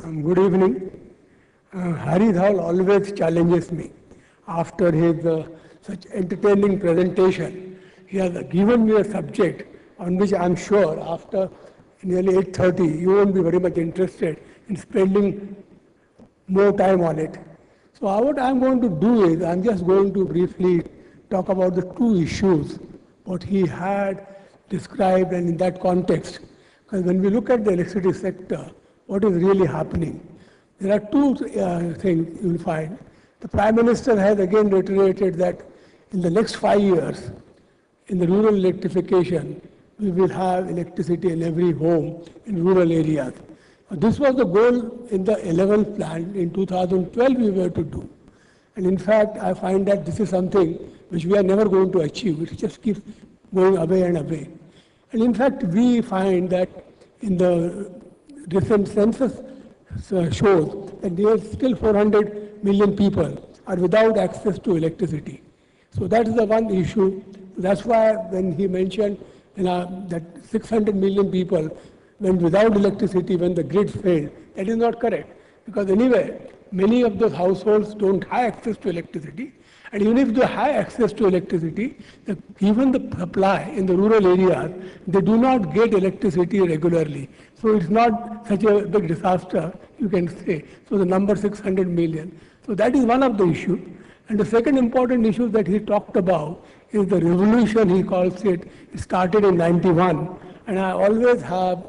Good evening. Hari Dhawal always challenges me. After his such entertaining presentation, he has given me a subject on which I am sure after nearly 8:30 you won't be very much interested in spending more time on it. So what I am going to do is I am just going to briefly talk about the two issues what he had described and in that context. Because when we look at the electricity sector, what is really happening? There are two things you will find. The Prime Minister has again reiterated that in the next 5 years, in the rural electrification, we will have electricity in every home in rural areas. This was the goal in the 11th plan in 2012 we were to do. And in fact, I find that this is something which we are never going to achieve. It just keeps going away and away. And in fact, we find that in the recent census shows that there are still 400 million people are without access to electricity. So that is the one issue. That's why when he mentioned that 600 million people went without electricity when the grid failed, that is not correct. Because anyway, many of those households don't have access to electricity. And even if they have access to electricity, even the supply in the rural areas, they do not get electricity regularly. So it's not such a big disaster, you can say. So the number 600 million. So that is one of the issues. And the second important issue that he talked about is the revolution, he calls it. It started in 91. And I always have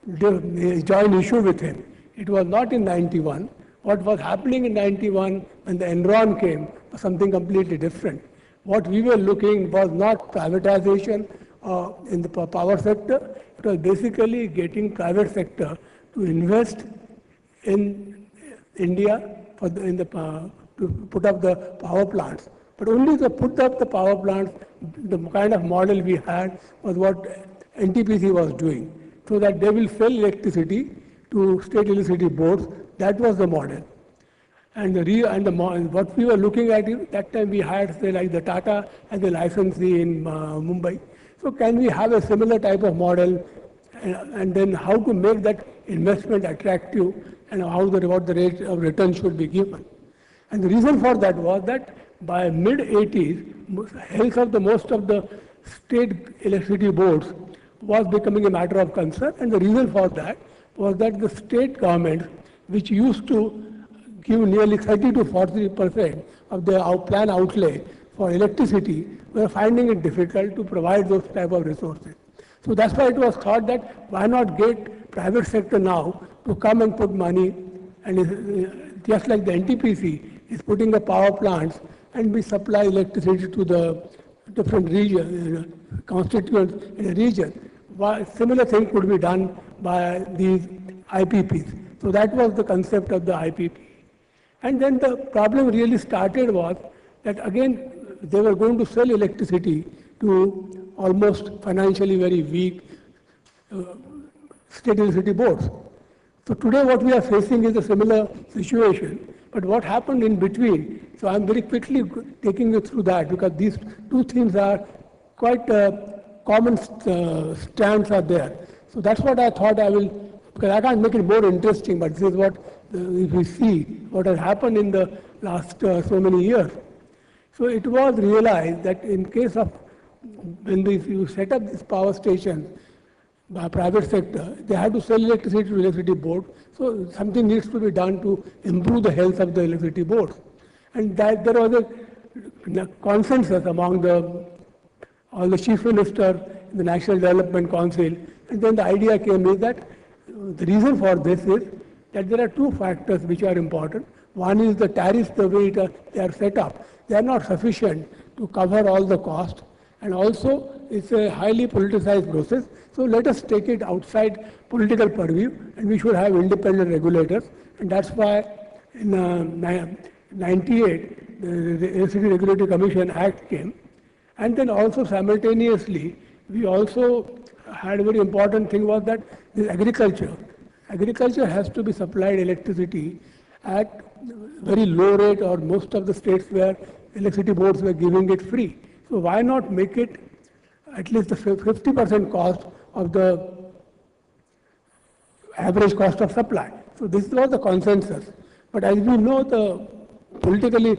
a joint issue with him. It was not in 91. What was happening in 91 when the Enron came was something completely different. What we were looking was not privatization in the power sector. It was basically getting private sector to invest in India to put up the power plants. But only to put up the power plants, the kind of model we had was what NTPC was doing. So that they will sell electricity to state electricity boards. That was the model. And what we were looking at, that time we had, say, like the Tata as a licensee in Mumbai. So can we have a similar type of model and then how to make that investment attractive and what the rate of return should be given. And the reason for that was that by mid-80s, health of most of the state electricity boards was becoming a matter of concern. And the reason for that was that the state governments, which used to give nearly 30 to 40% of their plan outlay for electricity, were finding it difficult to provide those type of resources. So that's why it was thought that why not get private sector now to come and put money, and just like the NTPC is putting the power plants and we supply electricity to the different regions, constituents in a region. Similar thing could be done by these IPPs. So that was the concept of the IPP. And then the problem really started was that again they were going to sell electricity to almost financially very weak state electricity boards. So today what we are facing is a similar situation. But what happened in between? So I'm very quickly taking you through that because these two things are quite common strands are there. So that's what I thought I will, because I can't make it more interesting, but this is what if we see what has happened in the last so many years. So it was realized that in case of when you set up this power station by private sector, they have to sell electricity to electricity board. So something needs to be done to improve the health of the electricity boards. And that there was a consensus among all the chief minister in the National Development Council. And then the idea came is that the reason for this is that there are two factors which are important. One is the tariffs, the way they are set up. They are not sufficient to cover all the cost. And also, it's a highly politicized process. So let us take it outside political purview, and we should have independent regulators. And that's why in 98, the Electricity Regulatory Commission Act came. And then also simultaneously, we also had a very important thing was that this agriculture. Agriculture has to be supplied electricity at very low rate, or most of the states where electricity boards were giving it free. So why not make it at least the 50% cost of the average cost of supply? So this was the consensus. But as we know, the politically,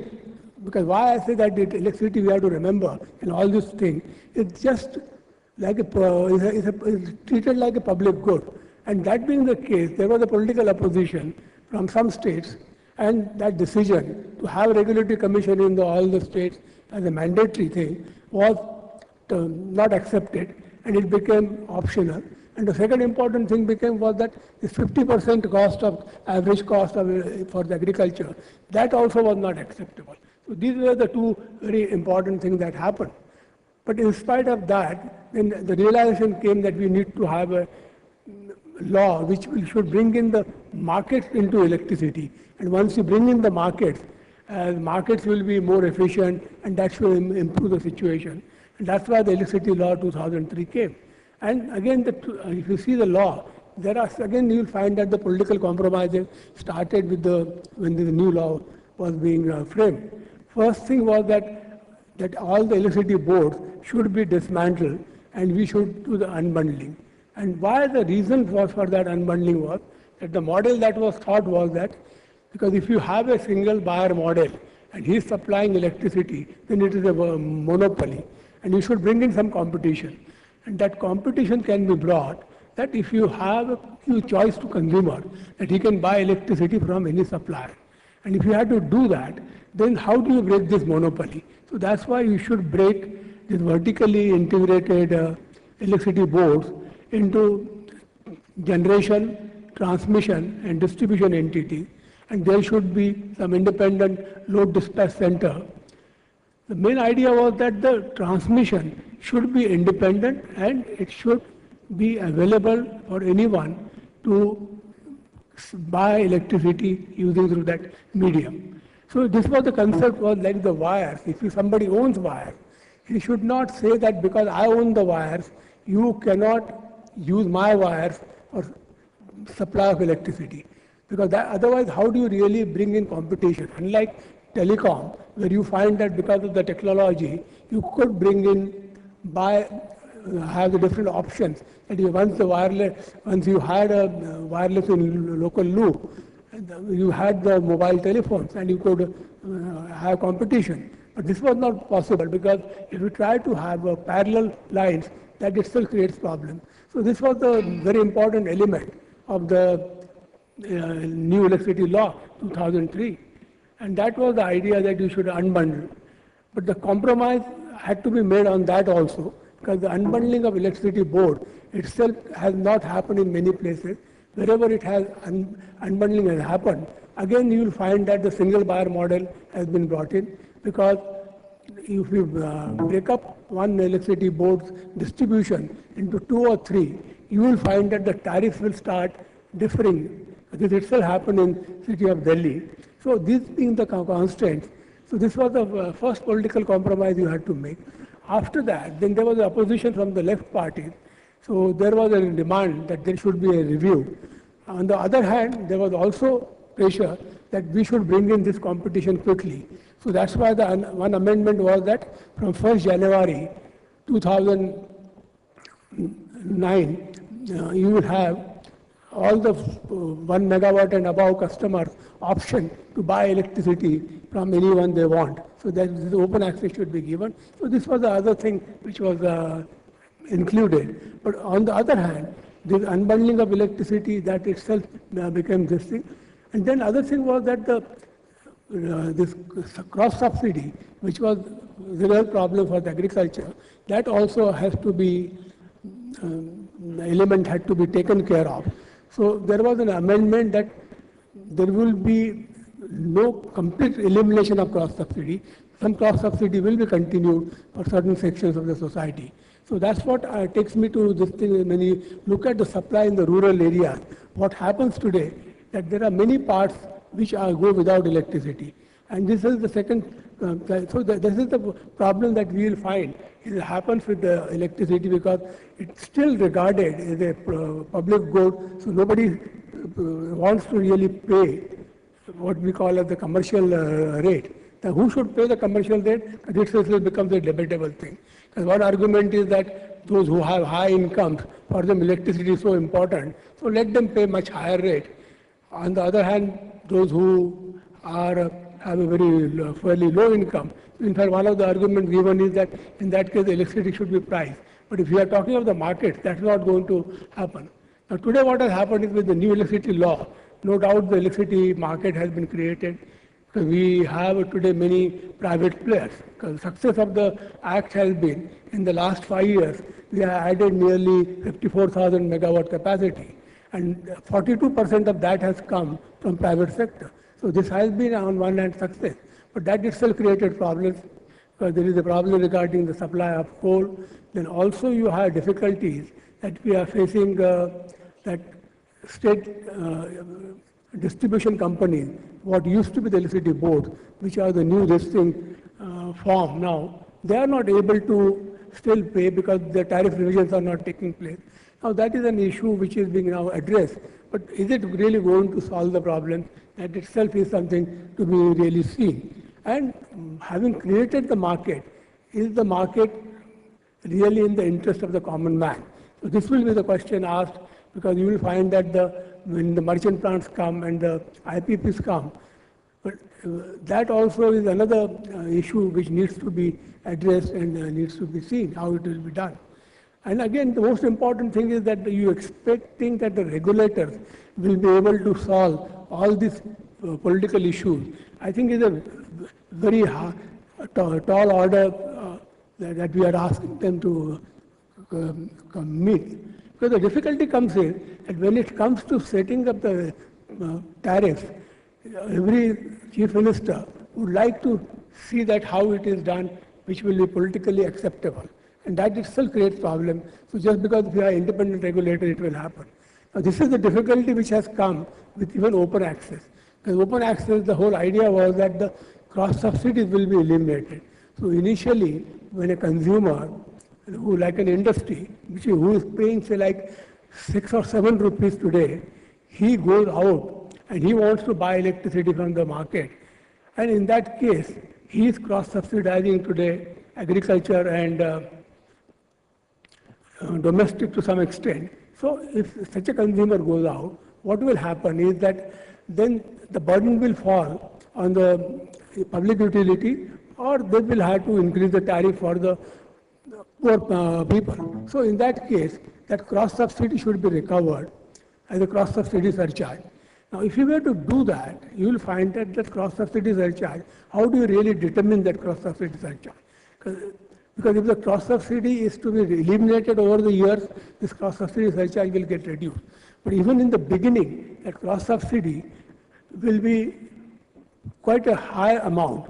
because why I say that the electricity we have to remember in all this thing, it's just like it's treated like a public good. And that being the case, there was a political opposition from some states, and that decision to have a regulatory commission in all the states as a mandatory thing was not accepted, and it became optional. And the second important thing was that this 50% average cost for the agriculture, that also was not acceptable. So these were the two very important things that happened. But in spite of that, then the realization came that we need to have a law which should bring in the markets into electricity. And once you bring in the markets will be more efficient, and that should improve the situation. And that's why the Electricity Law 2003 came. And again, if you see the law, again you will find that the political compromises started with when the new law was being framed. First thing was that all the electricity boards should be dismantled, and we should do the unbundling. And why the reason for that unbundling was that the model that was thought was that because if you have a single buyer model and he is supplying electricity, then it is a monopoly, and you should bring in some competition. And that competition can be brought that if you have a choice to consumer, that he can buy electricity from any supplier. And if you have to do that, then how do you break this monopoly? So that's why you should break this vertically integrated electricity boards into generation, transmission, and distribution entities. And there should be some independent load dispatch center. The main idea was that the transmission should be independent and it should be available for anyone to buy electricity using through that medium. So this was the concept, was like the wires. If somebody owns wires, he should not say that because I own the wires, you cannot use my wires for supply of electricity. Because otherwise, how do you really bring in competition? Unlike telecom, where you find that because of the technology, you could bring in, have the different options. And once you had a wireless in local loop, you had the mobile telephones, and you could have competition. But this was not possible because if you try to have parallel lines, that itself creates problems. So this was the very important element of the new electricity law 2003, and that was the idea that you should unbundle. But the compromise had to be made on that also, because the unbundling of electricity board itself has not happened in many places. Wherever it has unbundling has happened, again you will find that the single buyer model has been brought in, because if you break up one electricity board's distribution into 2 or 3, you will find that the tariffs will start differing. This itself happened in city of Delhi. So these being the constraints, so this was the first political compromise you had to make. After that, then there was opposition from the left party. So there was a demand that there should be a review. On the other hand, there was also pressure that we should bring in this competition quickly. So that's why the one amendment was that from 1st January 2009, you would have all the 1 megawatt and above customers option to buy electricity from anyone they want. So that the open access should be given. So this was the other thing which was included. But on the other hand, this unbundling of electricity, that itself became this thing. And then other thing was that this cross subsidy, which was the real problem for the agriculture, that also has to be, the element had to be taken care of. So there was an amendment that there will be no complete elimination of cross subsidy. Some cross subsidy will be continued for certain sections of the society. So that's what takes me to this thing. When you look at the supply in the rural areas, what happens today, that there are many parts which go without electricity. And this is the second, this is the problem that we will find. It happens with the electricity because it's still regarded as a public good, so nobody wants to really pay what we call as the commercial rate. Now, who should pay the commercial rate? This becomes a debatable thing. Because one argument is that those who have high incomes, for them electricity is so important, so let them pay much higher rate. On the other hand, those who have a very fairly low income, in fact, one of the arguments given is that in that case, the electricity should be priced. But if we are talking of the market, that's not going to happen. Now, today what has happened is with the new electricity law, no doubt the electricity market has been created. So we have today many private players. Because the success of the act has been, in the last 5 years, we have added nearly 54,000 megawatt capacity. And 42% of that has come from private sector. So this has been on one hand success. But that itself created problems, because there is a problem regarding the supply of coal. Then also you have difficulties that we are facing, that state distribution companies, what used to be the electricity board, which are the new listing form now, they are not able to still pay because the tariff revisions are not taking place. Now that is an issue which is being now addressed, but is it really going to solve the problem? That itself is something to be really seen. And having created the market, is the market really in the interest of the common man? So this will be the question asked, because you will find that when the merchant plants come and the IPPs come, but that also is another issue which needs to be addressed and needs to be seen how it will be done. And again, the most important thing is that you expecting that the regulators will be able to solve all these political issues. I think is a very tall order that we are asking them to meet. Because the difficulty comes in that when it comes to setting up the tariffs, every chief minister would like to see that how it is done, which will be politically acceptable. And that itself creates problem. So just because we are independent regulator, it will happen. Now this is the difficulty which has come with even open access. Because open access, the whole idea was that the cross subsidies will be eliminated. So initially, when a consumer, who like an industry, who is paying say like 6 or 7 rupees today, he goes out and he wants to buy electricity from the market. And in that case, he is cross subsidizing today agriculture and domestic to some extent. So if such a consumer goes out, what will happen is that then the burden will fall on the public utility, or they will have to increase the tariff for the poor people. So in that case, that cross subsidy should be recovered as a cross subsidy surcharge. Now if you were to do that, you will find that the cross subsidy surcharge, how do you really determine that cross subsidy surcharge? Because if the cross subsidy is to be eliminated over the years, this cross subsidy surcharge will get reduced. But even in the beginning, that cross subsidy will be quite a high amount.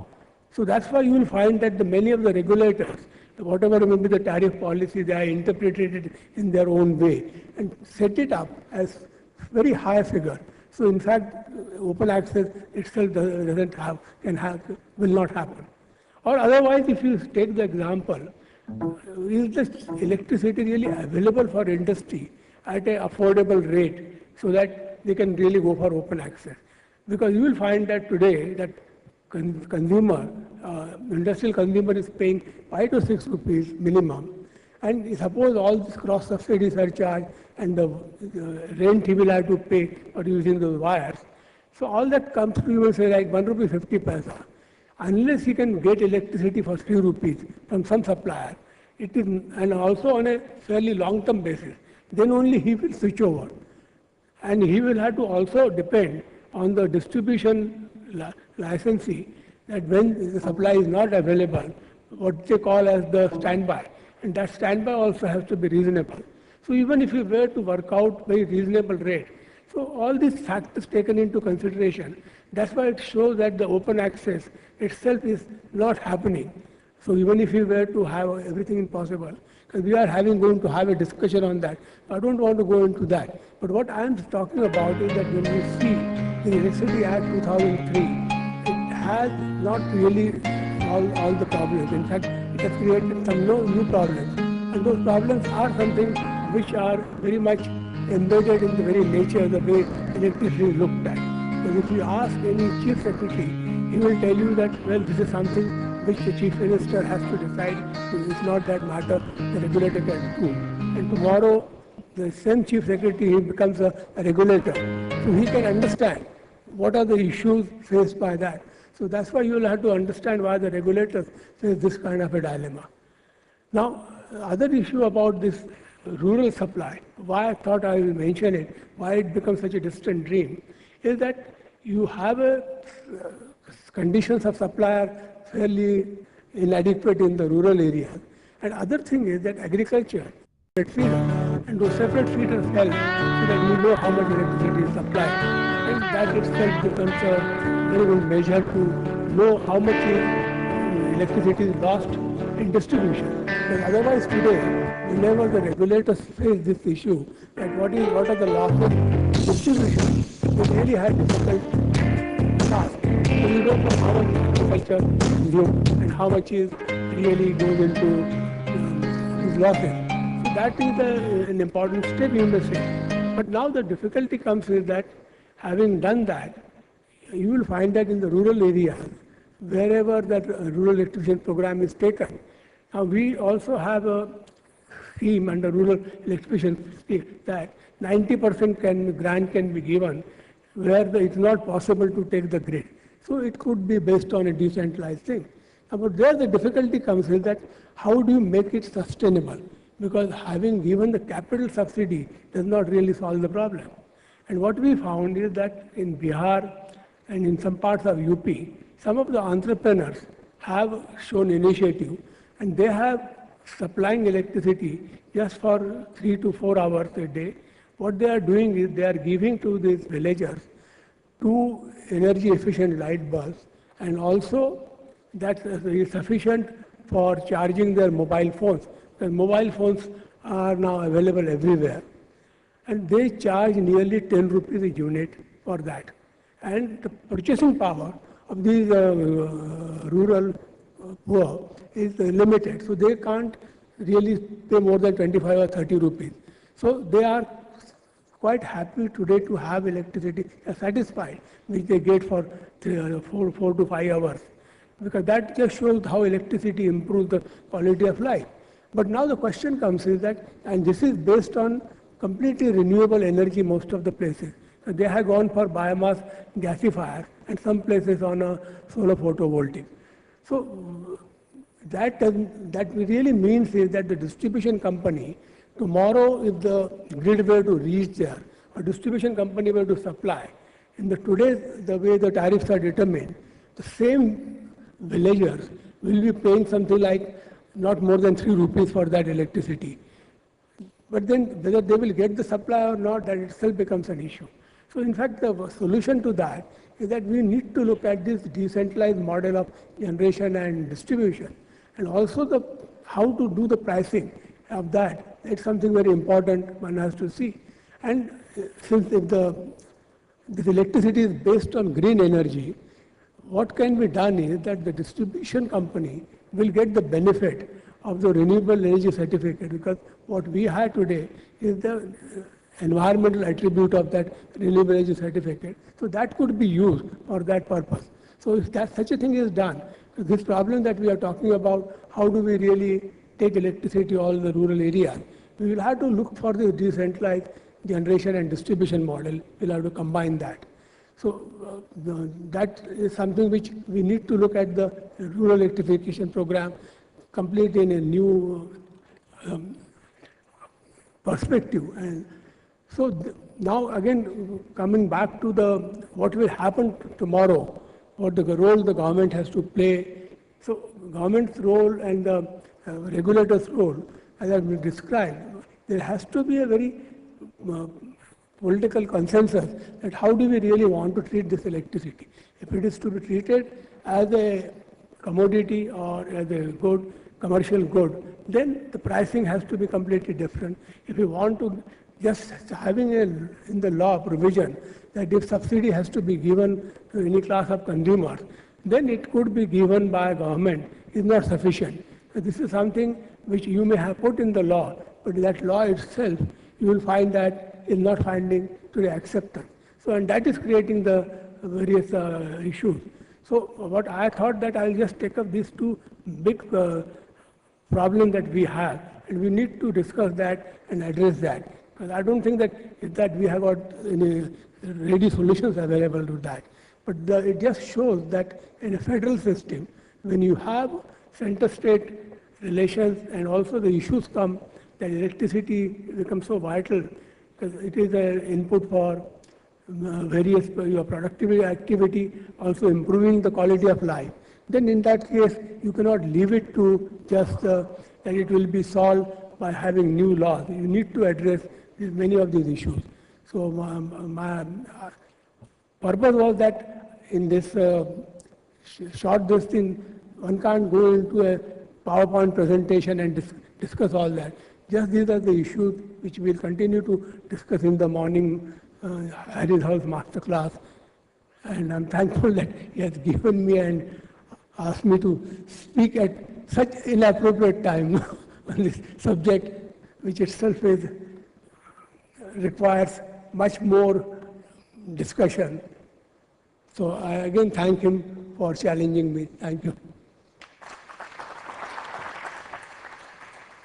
So that's why you will find that many of the regulators, whatever may be the tariff policy, they are interpreted it in their own way and set it up as very high figure. So in fact, open access itself will not happen. Or otherwise, if you take the example, is the electricity really available for industry at an affordable rate so that they can really go for open access? Because you will find that today that consumer, industrial consumer is paying 5 to 6 rupees minimum, and suppose all this cross subsidy surcharge and the rent he will have to pay for using those wires. So all that comes to, you will say, like 1 rupee 50 paisa. Unless he can get electricity for 3 rupees from some supplier, it is, and also on a fairly long-term basis, then only he will switch over. And he will have to also depend on the distribution licensee, that when the supply is not available, what they call as the standby, and that standby also has to be reasonable. So even if you were to work out very reasonable rate, so all these factors taken into consideration, that's why it shows that the open access itself is not happening. So even if you were to have everything possible, because we are going to have a discussion on that, I don't want to go into that. But what I am talking about is that when we see the Electricity Act 2003, it has not really solved all the problems. In fact, it has created some new problems. And those problems are something which are very much embedded in the very nature of the way electricity is looked at. Because if you ask any chief secretary, he will tell you that, well, this is something which the chief minister has to decide. It's not that matter the regulator can do. And tomorrow, the same chief secretary, he becomes a regulator. So he can understand what are the issues faced by that. So that's why you will have to understand why the regulators face this kind of a dilemma. Now, other issue about this rural supply, why I thought I will mention it, why it becomes such a distant dream, is that you have conditions of supply are fairly inadequate in the rural areas. And other thing is that agriculture, separate feeders, and those separate feeders help so that we know how much electricity is supplied. And that itself becomes a very good measure to know how much electricity is lost in distribution. But otherwise today, whenever the regulators face this issue, that what are the losses in distribution, they really have difficult task. So you don't know how much agriculture is consumed and how much is really goes into these losses. So that is an important step, you may say. But now the difficulty comes with that, having done that, you will find that in the rural areas, wherever that rural electrification program is taken. Now we also have a scheme under rural electrification scheme that 90% grant can be given where it's not possible to take the grid. So it could be based on a decentralized thing. But there the difficulty comes is that how do you make it sustainable? Because having given the capital subsidy does not really solve the problem. And what we found is that in Bihar and in some parts of UP, some of the entrepreneurs have shown initiative and they have supplying electricity just for 3 to 4 hours a day. What they are doing is they are giving to these villagers 2 energy efficient light bulbs, and also that is sufficient for charging their mobile phones. The mobile phones are now available everywhere. And they charge nearly 10 rupees a unit for that. And the purchasing power of these rural poor is limited. So they can't really pay more than 25 or 30 rupees. So they are quite happy today to have electricity, satisfied, which they get for 4 to 5 hours. Because that just shows how electricity improves the quality of life. But now the question comes is that, and this is based on completely renewable energy most of the places. So they have gone for biomass gasifier and some places on a solar photovoltaic. So that really means is that the distribution company, tomorrow if the grid were to reach there, a distribution company were to supply, in today the way the tariffs are determined, the same villagers will be paying something like not more than 3 rupees for that electricity. But then whether they will get the supply or not, that itself becomes an issue. So in fact, the solution to that is that we need to look at this decentralized model of generation and distribution. And also how to do the pricing of that. It's something very important one has to see. And since if this electricity is based on green energy, what can be done is that the distribution company will get the benefit of the renewable energy certificate, because what we have today is the environmental attribute of that renewable energy certificate. So that could be used for that purpose. So if such a thing is done, this problem that we are talking about, how do we really take electricity to all the rural areas, we will have to look for the decentralized generation and distribution model. We'll have to combine that. So that is something which we need to look at the rural electrification program complete in a new perspective. And so now again coming back to what will happen tomorrow, what the role the government has to play. So government's role and the regulator's role, as I will describe, there has to be a very political consensus that how do we really want to treat this electricity. If it is to be treated as a commodity or as a good, commercial good, then the pricing has to be completely different. If we want to just having in the law provision that if subsidy has to be given to any class of consumers, then it could be given by government is not sufficient. So this is something which you may have put in the law, but that law itself, you will find that is not finding to the acceptance. So, and that is creating the various issues. So, what I thought that I'll just take up these 2 big problems that we have, and we need to discuss that and address that. Because I don't think that we have got any ready solutions available to that. But it just shows that in a federal system, when you have center-state relations and also the issues come, that electricity becomes so vital because it is an input for various your productivity activity, also improving the quality of life. Then in that case, you cannot leave it to just that it will be solved by having new laws. You need to address many of these issues. So my purpose was that in this short this thing, one can't go into a PowerPoint presentation and discuss all that. Just these are the issues which we'll continue to discuss in the morning Harry's House Masterclass. And I'm thankful that he has given me and asked me to speak at such inappropriate time on this subject, which itself requires much more discussion. So I again thank him for challenging me. Thank you.